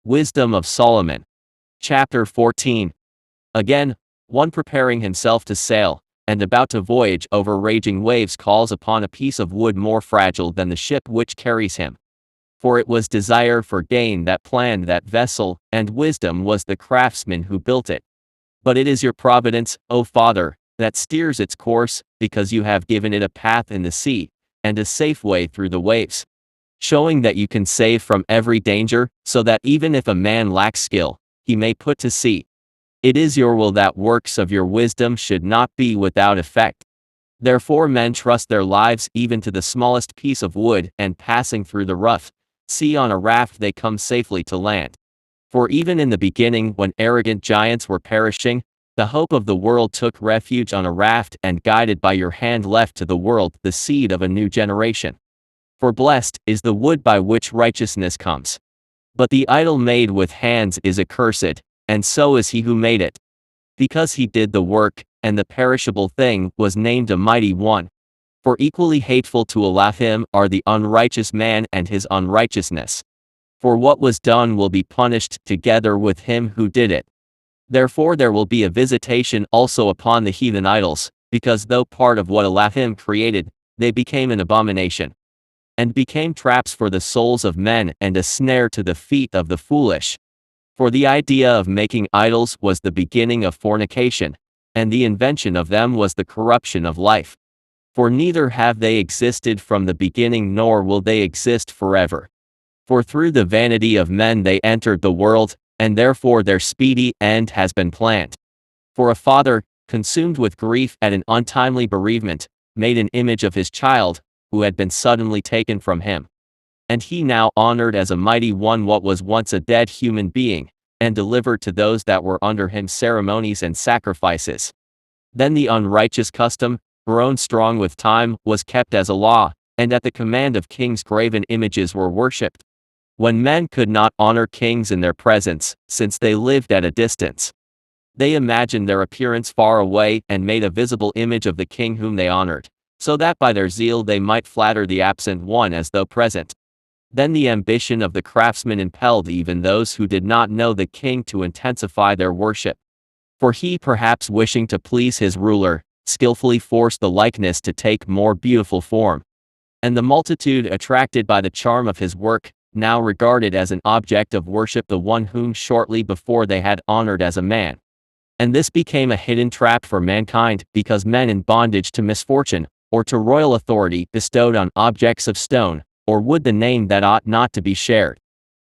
Wisdom of Solomon. Chapter 14. Again, one preparing himself to sail, and about to voyage over raging waves calls upon a piece of wood more fragile than the ship which carries him. For it was desire for gain that planned that vessel, and wisdom was the craftsman who built it. But it is your providence, O Father, that steers its course, because you have given it a path in the sea, and a safe way through the waves, showing that you can save from every danger, so that even if a man lacks skill, he may put to sea. It is your will that works of your wisdom should not be without effect. Therefore men trust their lives even to the smallest piece of wood, and passing through the rough sea on a raft they come safely to land. For even in the beginning, when arrogant giants were perishing, the hope of the world took refuge on a raft, and guided by your hand left to the world the seed of a new generation. For blessed is the wood by which righteousness comes. But the idol made with hands is accursed, and so is he who made it. Because he did the work, and the perishable thing was named a mighty one. For equally hateful to Elohim are the unrighteous man and his unrighteousness. For what was done will be punished together with him who did it. Therefore there will be a visitation also upon the heathen idols, because though part of what Elohim created, they became an abomination, and became traps for the souls of men and a snare to the feet of the foolish. For the idea of making idols was the beginning of fornication, and the invention of them was the corruption of life. For neither have they existed from the beginning nor will they exist forever. For through the vanity of men they entered the world, and therefore their speedy end has been planned. For a father, consumed with grief at an untimely bereavement, made an image of his child, who had been suddenly taken from him. And he now honored as a mighty one what was once a dead human being, and delivered to those that were under him ceremonies and sacrifices. Then the unrighteous custom, grown strong with time, was kept as a law, and at the command of kings graven images were worshipped, when men could not honor kings in their presence, since they lived at a distance. They imagined their appearance far away, and made a visible image of the king whom they honored, so that by their zeal they might flatter the absent one as though present. Then the ambition of the craftsman impelled even those who did not know the king to intensify their worship. For he, perhaps wishing to please his ruler, skillfully forced the likeness to take more beautiful form. And the multitude, attracted by the charm of his work, now regarded as an object of worship the one whom shortly before they had honored as a man. And this became a hidden trap for mankind, because men in bondage to misfortune, or to royal authority, bestowed on objects of stone, or wood the name that ought not to be shared.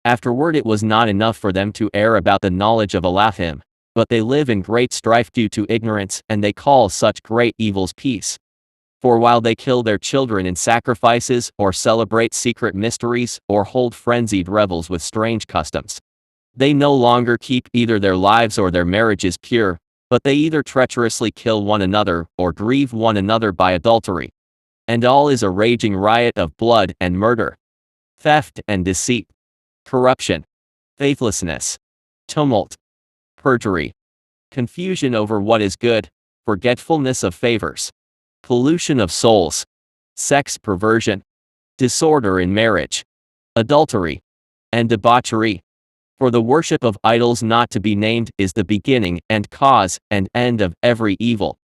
Afterward it was not enough for them to err about the knowledge of Elohim, but they live in great strife due to ignorance, and they call such great evils peace. For while they kill their children in sacrifices, or celebrate secret mysteries, or hold frenzied revels with strange customs, they no longer keep either their lives or their marriages pure, but they either treacherously kill one another, or grieve one another by adultery. And all is a raging riot of blood and murder, theft and deceit, corruption, faithlessness, tumult, perjury, confusion over what is good, forgetfulness of favors, pollution of souls, sex perversion, disorder in marriage, adultery, and debauchery. For the worship of idols not to be named is the beginning and cause and end of every evil.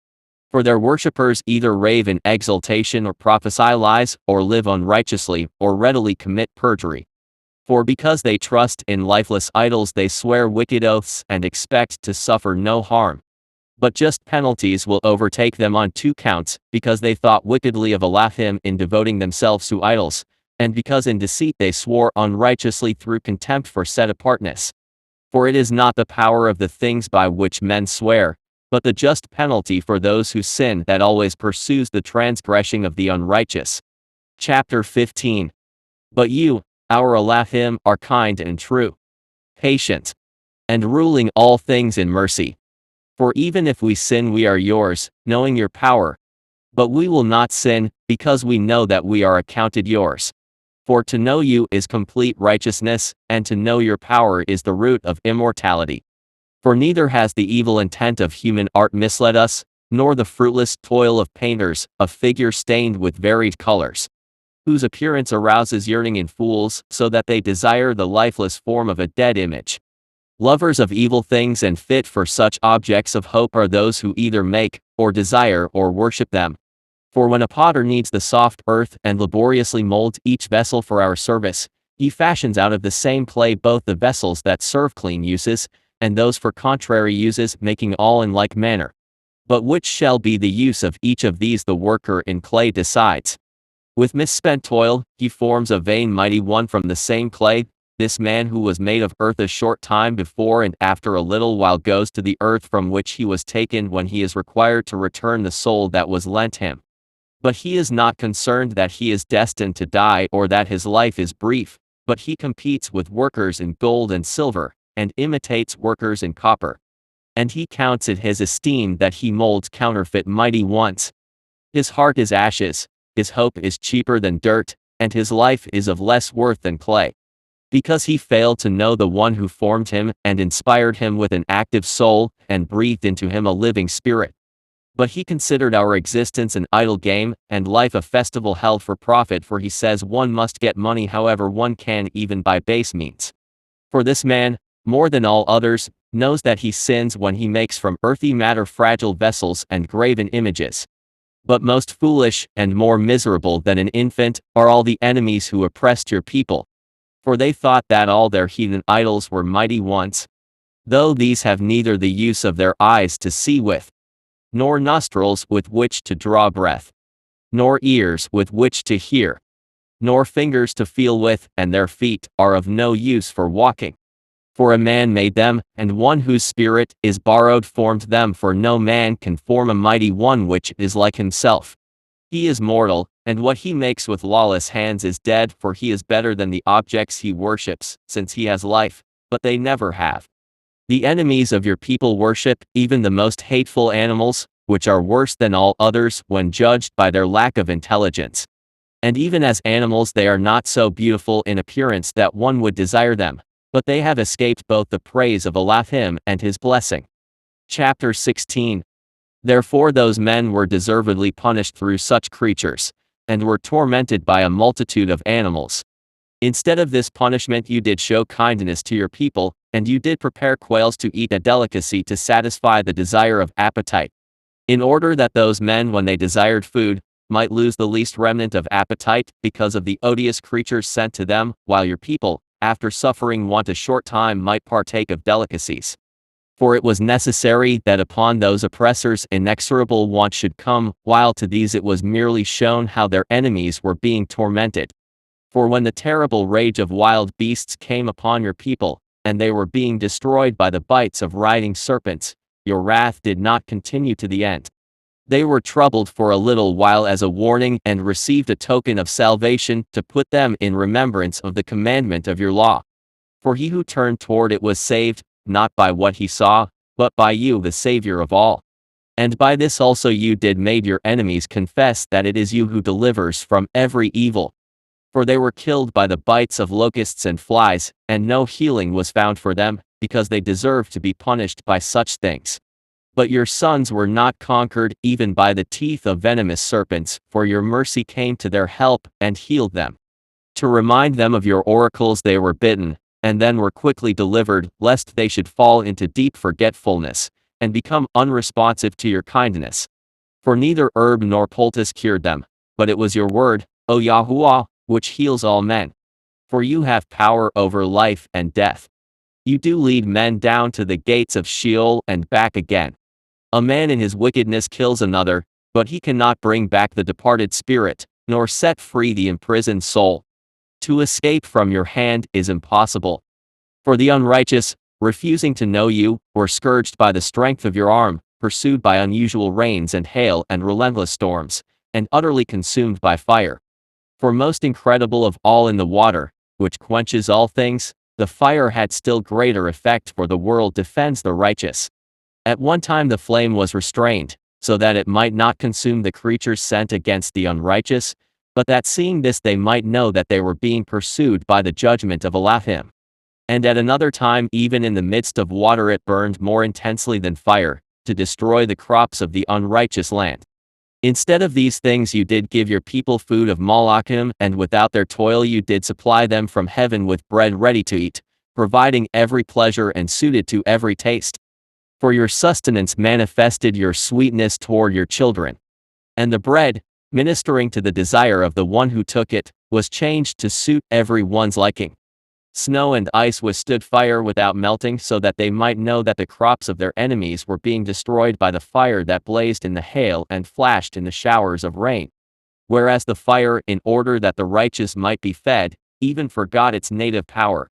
For their worshippers either rave in exultation or prophesy lies, or live unrighteously, or readily commit perjury. For because they trust in lifeless idols they swear wicked oaths and expect to suffer no harm. But just penalties will overtake them on 2 counts, because they thought wickedly of Elohim in devoting themselves to idols, and because in deceit they swore unrighteously through contempt for set-apartness. For it is not the power of the things by which men swear, but the just penalty for those who sin that always pursues the transgressing of the unrighteous. Chapter 15. But you, our Elohim, are kind and true, patient, and ruling all things in mercy. For even if we sin we are yours, knowing your power. But we will not sin, because we know that we are accounted yours. For to know you is complete righteousness, and to know your power is the root of immortality. For neither has the evil intent of human art misled us, nor the fruitless toil of painters, a figure stained with varied colors. whose appearance arouses yearning in fools, so that they desire the lifeless form of a dead image. Lovers of evil things and fit for such objects of hope are those who either make, or desire, or worship them. For when a potter kneads the soft earth and laboriously molds each vessel for our service, he fashions out of the same clay both the vessels that serve clean uses, and those for contrary uses, making all in like manner. But which shall be the use of each of these the worker in clay decides. With misspent toil, he forms a vain mighty one from the same clay. This man who was made of earth a short time before and after a little while goes to the earth from which he was taken when he is required to return the soul that was lent him. But he is not concerned that he is destined to die or that his life is brief, but he competes with workers in gold and silver, and imitates workers in copper. And he counts it his esteem that he molds counterfeit mighty ones. His heart is ashes, his hope is cheaper than dirt, and his life is of less worth than clay. Because he failed to know the one who formed him and inspired him with an active soul, and breathed into him a living spirit. But he considered our existence an idle game, and life a festival held for profit, for he says one must get money however one can, even by base means. For this man, more than all others, knows that he sins when he makes from earthy matter fragile vessels and graven images. But most foolish, and more miserable than an infant, are all the enemies who oppressed your people. For they thought that all their heathen idols were mighty ones, though these have neither the use of their eyes to see with, nor nostrils with which to draw breath, nor ears with which to hear, nor fingers to feel with, and their feet are of no use for walking. For a man made them, and one whose spirit is borrowed formed them, for no man can form a mighty one which is like himself. He is mortal, and what he makes with lawless hands is dead, for he is better than the objects he worships, since he has life, but they never have. The enemies of your people worship, even the most hateful animals, which are worse than all others when judged by their lack of intelligence. And even as animals they are not so beautiful in appearance that one would desire them, but they have escaped both the praise of Elohim and his blessing. Chapter 16. Therefore those men were deservedly punished through such creatures, and were tormented by a multitude of animals. Instead of this punishment you did show kindness to your people, and you did prepare quails to eat, a delicacy to satisfy the desire of appetite, in order that those men when they desired food, might lose the least remnant of appetite, because of the odious creatures sent to them, while your people, after suffering want a short time, might partake of delicacies. For it was necessary that upon those oppressors inexorable want should come, while to these it was merely shown how their enemies were being tormented. For when the terrible rage of wild beasts came upon your people, and they were being destroyed by the bites of riding serpents, your wrath did not continue to the end. They were troubled for a little while as a warning, and received a token of salvation, to put them in remembrance of the commandment of your law. For he who turned toward it was saved, not by what he saw, but by you, the Savior of all. And by this also you did made your enemies confess that it is you who delivers from every evil. For they were killed by the bites of locusts and flies, and no healing was found for them, because they deserved to be punished by such things. But your sons were not conquered even by the teeth of venomous serpents, for your mercy came to their help, and healed them. To remind them of your oracles they were bitten, and then were quickly delivered, lest they should fall into deep forgetfulness, and become unresponsive to your kindness. For neither herb nor poultice cured them, but it was your word, O Yahuwah, which heals all men. For you have power over life and death. You do lead men down to the gates of Sheol and back again. A man in his wickedness kills another, but he cannot bring back the departed spirit, nor set free the imprisoned soul. To escape from your hand is impossible. For the unrighteous, refusing to know you, were scourged by the strength of your arm, pursued by unusual rains and hail and relentless storms, and utterly consumed by fire. For most incredible of all in the water, which quenches all things, the fire had still greater effect, for the world defends the righteous. At one time the flame was restrained, so that it might not consume the creatures sent against the unrighteous, but that seeing this they might know that they were being pursued by the judgment of Elohim. And at another time even in the midst of water it burned more intensely than fire, to destroy the crops of the unrighteous land. Instead of these things you did give your people food of Malachim, and without their toil you did supply them from heaven with bread ready to eat, providing every pleasure and suited to every taste. For your sustenance manifested your sweetness toward your children. And the bread, ministering to the desire of the one who took it, was changed to suit every one's liking. Snow and ice withstood fire without melting, so that they might know that the crops of their enemies were being destroyed by the fire that blazed in the hail and flashed in the showers of rain. Whereas the fire, in order that the righteous might be fed, even forgot its native power.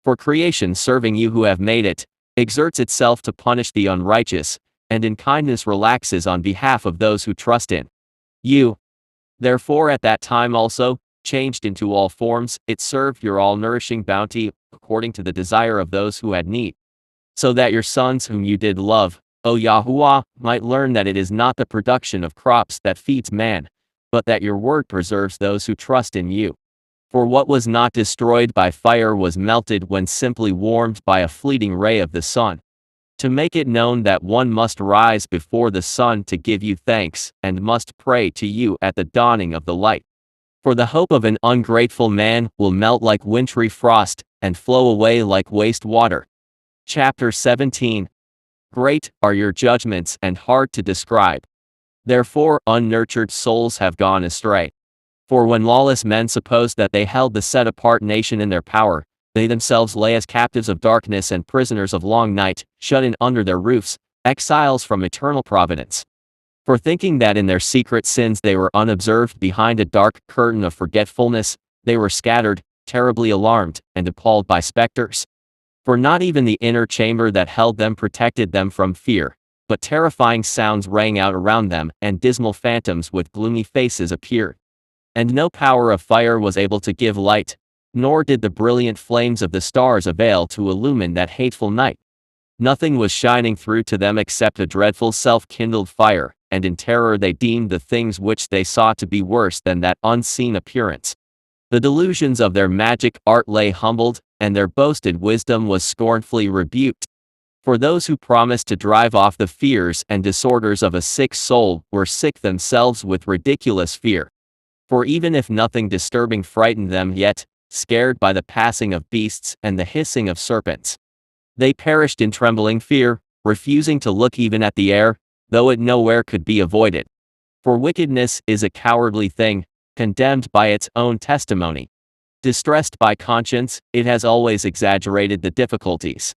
For creation serving you who have made it, exerts itself to punish the unrighteous, and in kindness relaxes on behalf of those who trust in you. Therefore at that time also, changed into all forms, it served your all-nourishing bounty, according to the desire of those who had need. So that your sons whom you did love, O Yahuwah, might learn that it is not the production of crops that feeds man, but that your word preserves those who trust in you. For what was not destroyed by fire was melted when simply warmed by a fleeting ray of the sun. To make it known that one must rise before the sun to give you thanks, and must pray to you at the dawning of the light. For the hope of an ungrateful man will melt like wintry frost, and flow away like waste water. Chapter 17. Great are your judgments and hard to describe. Therefore unnurtured souls have gone astray. For when lawless men supposed that they held the set-apart nation in their power, they themselves lay as captives of darkness and prisoners of long night, shut in under their roofs, exiles from eternal providence. For thinking that in their secret sins they were unobserved behind a dark curtain of forgetfulness, they were scattered, terribly alarmed, and appalled by specters. For not even the inner chamber that held them protected them from fear, but terrifying sounds rang out around them, and dismal phantoms with gloomy faces appeared. And no power of fire was able to give light, nor did the brilliant flames of the stars avail to illumine that hateful night. Nothing was shining through to them except a dreadful self-kindled fire, and in terror they deemed the things which they saw to be worse than that unseen appearance. The delusions of their magic art lay humbled, and their boasted wisdom was scornfully rebuked. For those who promised to drive off the fears and disorders of a sick soul were sick themselves with ridiculous fear. For even if nothing disturbing frightened them yet, scared by the passing of beasts and the hissing of serpents, they perished in trembling fear, refusing to look even at the air, though it nowhere could be avoided. For wickedness is a cowardly thing, condemned by its own testimony. Distressed by conscience, it has always exaggerated the difficulties.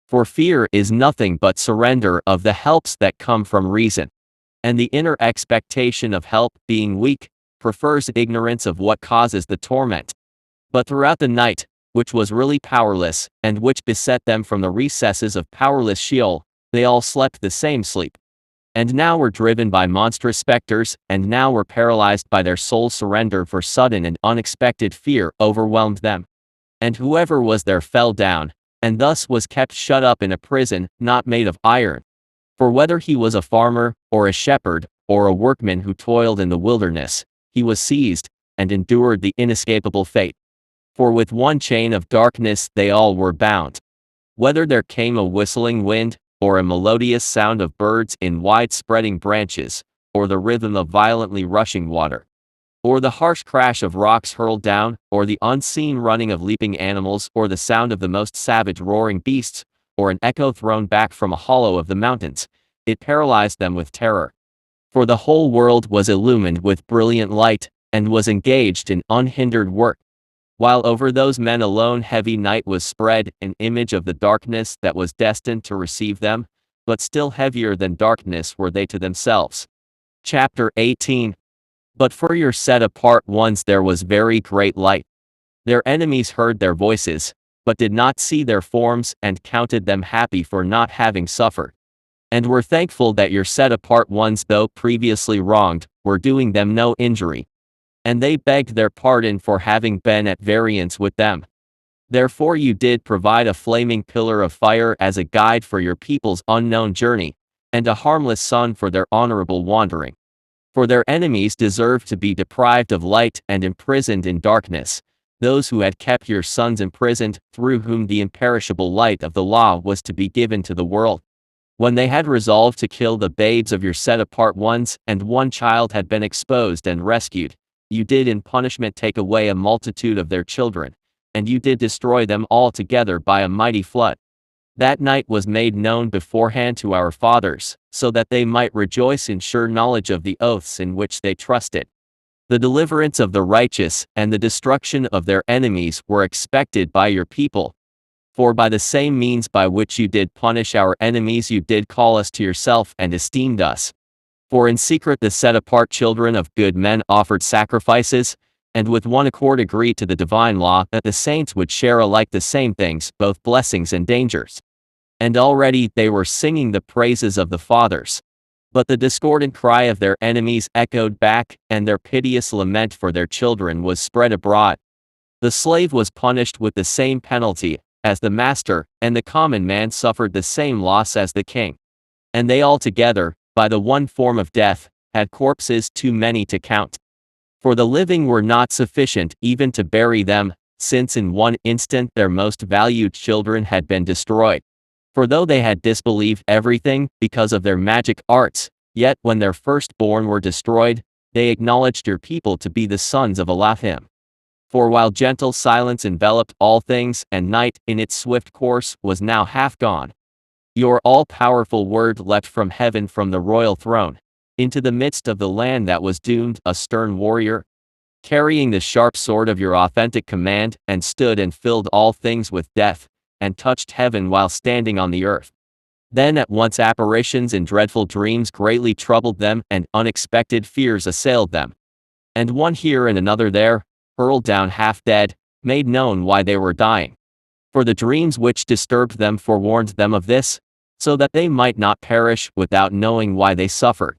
For fear is nothing but surrender of the helps that come from reason. And the inner expectation of help, being weak, prefers ignorance of what causes the torment. But throughout the night, which was really powerless, and which beset them from the recesses of powerless Sheol, they all slept the same sleep. And now were driven by monstrous specters, and now were paralyzed by their soul surrender, for sudden and unexpected fear overwhelmed them. And whoever was there fell down, and thus was kept shut up in a prison, not made of iron. For whether he was a farmer, or a shepherd, or a workman who toiled in the wilderness, he was seized, and endured the inescapable fate. For with one chain of darkness they all were bound. Whether there came a whistling wind, or a melodious sound of birds in wide-spreading branches, or the rhythm of violently rushing water, or the harsh crash of rocks hurled down, or the unseen running of leaping animals, or the sound of the most savage roaring beasts, or an echo thrown back from a hollow of the mountains, it paralyzed them with terror. For the whole world was illumined with brilliant light, and was engaged in unhindered work. While over those men alone heavy night was spread, an image of the darkness that was destined to receive them, but still heavier than darkness were they to themselves. Chapter 18. But for your set-apart ones there was very great light. Their enemies heard their voices, but did not see their forms, and counted them happy for not having suffered. And were thankful that your set-apart ones, though previously wronged, were doing them no injury. And they begged their pardon for having been at variance with them. Therefore you did provide a flaming pillar of fire as a guide for your people's unknown journey, and a harmless sun for their honorable wandering. For their enemies deserved to be deprived of light and imprisoned in darkness, those who had kept your sons imprisoned, through whom the imperishable light of the law was to be given to the world. When they had resolved to kill the babes of your set-apart ones, and one child had been exposed and rescued, you did in punishment take away a multitude of their children, and you did destroy them altogether by a mighty flood. That night was made known beforehand to our fathers, so that they might rejoice in sure knowledge of the oaths in which they trusted. The deliverance of the righteous and the destruction of their enemies were expected by your people. For by the same means by which you did punish our enemies you did call us to yourself and esteemed us. For in secret the set-apart children of good men offered sacrifices, and with one accord agreed to the divine law that the saints would share alike the same things, both blessings and dangers. And already they were singing the praises of the fathers. But the discordant cry of their enemies echoed back, and their piteous lament for their children was spread abroad. The slave was punished with the same penalty as the master, and the common man suffered the same loss as the king. And they all together, by the one form of death, had corpses too many to count. For the living were not sufficient even to bury them, since in one instant their most valued children had been destroyed. For though they had disbelieved everything because of their magic arts, yet when their firstborn were destroyed, they acknowledged your people to be the sons of Elohim. For while gentle silence enveloped all things, and night, in its swift course, was now half gone, your all-powerful word leapt from heaven from the royal throne, into the midst of the land that was doomed, a stern warrior, carrying the sharp sword of your authentic command, and stood and filled all things with death, and touched heaven while standing on the earth. Then at once apparitions and dreadful dreams greatly troubled them, and unexpected fears assailed them. And one here and another there, hurled down half dead, made known why they were dying. For the dreams which disturbed them forewarned them of this, so that they might not perish without knowing why they suffered.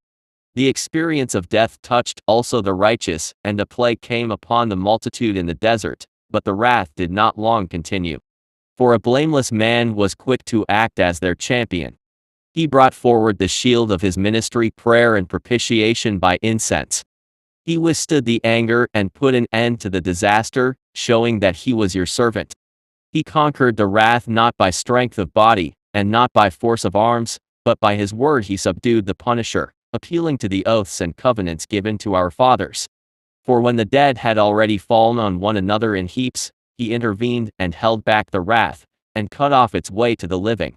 The experience of death touched also the righteous, and a plague came upon the multitude in the desert, but the wrath did not long continue. For a blameless man was quick to act as their champion. He brought forward the shield of his ministry, prayer and propitiation by incense. He withstood the anger and put an end to the disaster, showing that he was your servant. He conquered the wrath not by strength of body, and not by force of arms, but by his word he subdued the punisher, appealing to the oaths and covenants given to our fathers. For when the dead had already fallen on one another in heaps, he intervened and held back the wrath, and cut off its way to the living.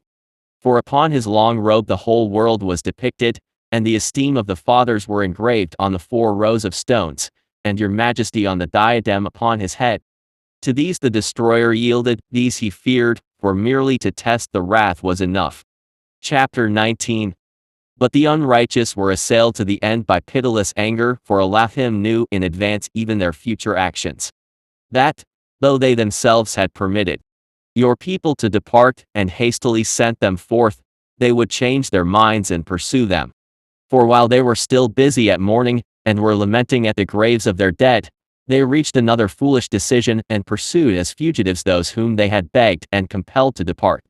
For upon his long robe the whole world was depicted, and the esteem of the fathers were engraved on the 4 rows of stones, and your majesty on the diadem upon his head. To these the destroyer yielded, these he feared, for merely to test the wrath was enough. Chapter 19. But the unrighteous were assailed to the end by pitiless anger, for Elohim knew in advance even their future actions. That, though they themselves had permitted your people to depart, and hastily sent them forth, they would change their minds and pursue them. For while they were still busy at mourning, and were lamenting at the graves of their dead, they reached another foolish decision, and pursued as fugitives those whom they had begged and compelled to depart.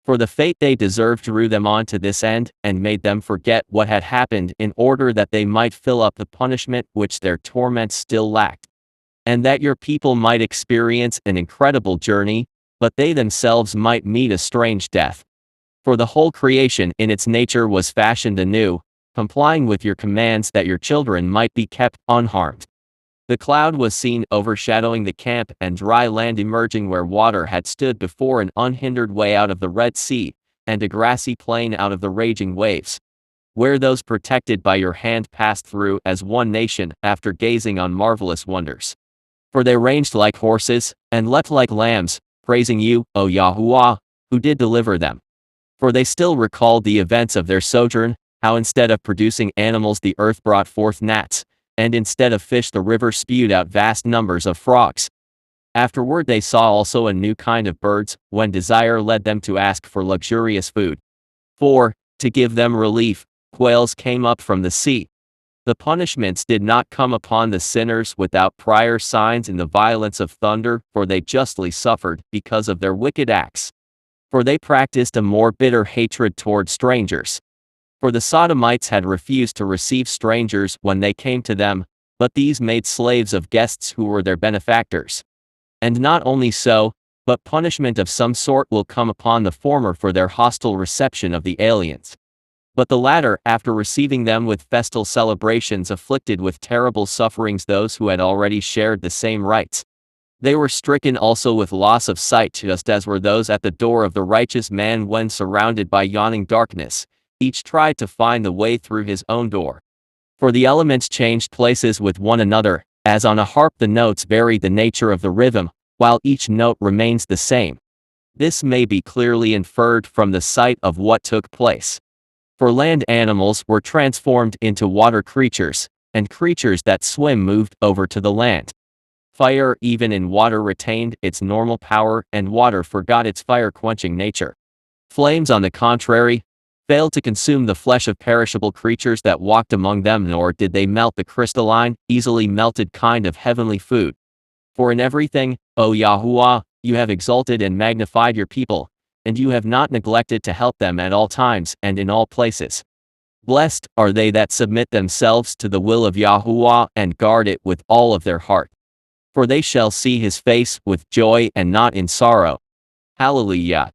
For the fate they deserved drew them on to this end, and made them forget what had happened, in order that they might fill up the punishment which their torments still lacked. And that your people might experience an incredible journey, but they themselves might meet a strange death. For the whole creation in its nature was fashioned anew, complying with your commands that your children might be kept unharmed. The cloud was seen overshadowing the camp, and dry land emerging where water had stood before, an unhindered way out of the Red Sea, and a grassy plain out of the raging waves, where those protected by your hand passed through as one nation, after gazing on marvelous wonders. For they ranged like horses, and leapt like lambs, praising you, O Yahuwah, who did deliver them. For they still recalled the events of their sojourn, how instead of producing animals the earth brought forth gnats, and instead of fish the river spewed out vast numbers of frogs. Afterward they saw also a new kind of birds, when desire led them to ask for luxurious food. For, to give them relief, quails came up from the sea. The punishments did not come upon the sinners without prior signs in the violence of thunder, for they justly suffered because of their wicked acts. For they practiced a more bitter hatred toward strangers. For the Sodomites had refused to receive strangers when they came to them, but these made slaves of guests who were their benefactors. And not only so, but punishment of some sort will come upon the former for their hostile reception of the aliens. But the latter, after receiving them with festal celebrations, afflicted with terrible sufferings those who had already shared the same rites. They were stricken also with loss of sight, just as were those at the door of the righteous man when surrounded by yawning darkness. Each tried to find the way through his own door. For the elements changed places with one another, as on a harp the notes vary the nature of the rhythm, while each note remains the same. This may be clearly inferred from the sight of what took place. For land animals were transformed into water creatures, and creatures that swim moved over to the land. Fire, even in water, retained its normal power, and water forgot its fire-quenching nature. Flames, on the contrary, failed to consume the flesh of perishable creatures that walked among them, nor did they melt the crystalline, easily melted kind of heavenly food. For in everything, O Yahuwah, you have exalted and magnified your people, and you have not neglected to help them at all times and in all places. Blessed are they that submit themselves to the will of Yahuwah and guard it with all of their heart. For they shall see his face with joy and not in sorrow. Hallelujah.